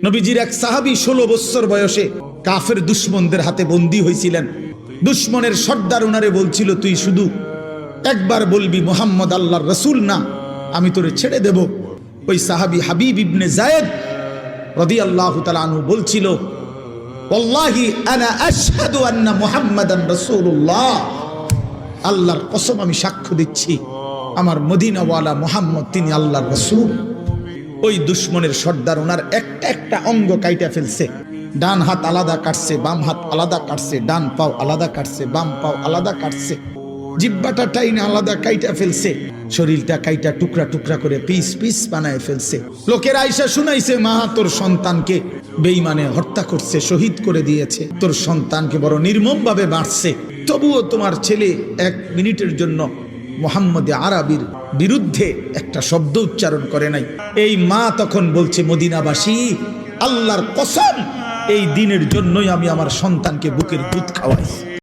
নবীজির এক সাহাবী 16 বছর বয়সে কাফের দুশমনদের হাতে বন্দী হয়েছিলেন। দুশমনের সর্দার ওনারে বলছিল, তুই শুধু একবার বলবি মুহাম্মদ আল্লাহর রাসূল না, আমি তোরে ছেড়ে দেব। ওই সাহাবী হাবিব ইবনে যায়েদ রাদিয়াল্লাহু তাআলা আনহু বলছিল, ওয়াল্লাহি আনা আশহাদু আন্না মুহাম্মাদান রাসূলুল্লাহ, আল্লাহর কসম আমি সাক্ষ্য দিচ্ছি আমার মদিনাওয়ালা মুহাম্মদ তিনি আল্লাহর রাসূল। ওই দুশমনের সর্দার ওনার একটা একটা অঙ্গ কাইটা ফেলছে। ডান হাত আলাদা কাটছে, বাম হাত আলাদা কাটছে, ডান পাও আলাদা কাটছে, বাম পাও আলাদা কাটছে, জিহ্বাটা টাইনে আলাদা কাইটা ফেলছে, শরীরটা কাইটা টুকরা টুকরা করে পিস পিস বানায় ফেলছে। লোকের আইসা শুনাইছে, মা তোর সন্তানকে বেঈমানে হত্যা করছে, শহীদ করে দিয়েছে, তোর সন্তানকে বড় নির্মম ভাবে মারছে, তবুও তোমার ছেলে 1 মিনিটের জন্য মুহাম্মদে আরবির বিরুদ্ধে একটা শব্দ উচ্চারণ করে নাই। এই মা তখন বলছে, মদিনাবাসী আল্লাহর কসম এই দিনের জন্যই আমি আমার সন্তানকে বুকের দুধ খাওয়াইছি।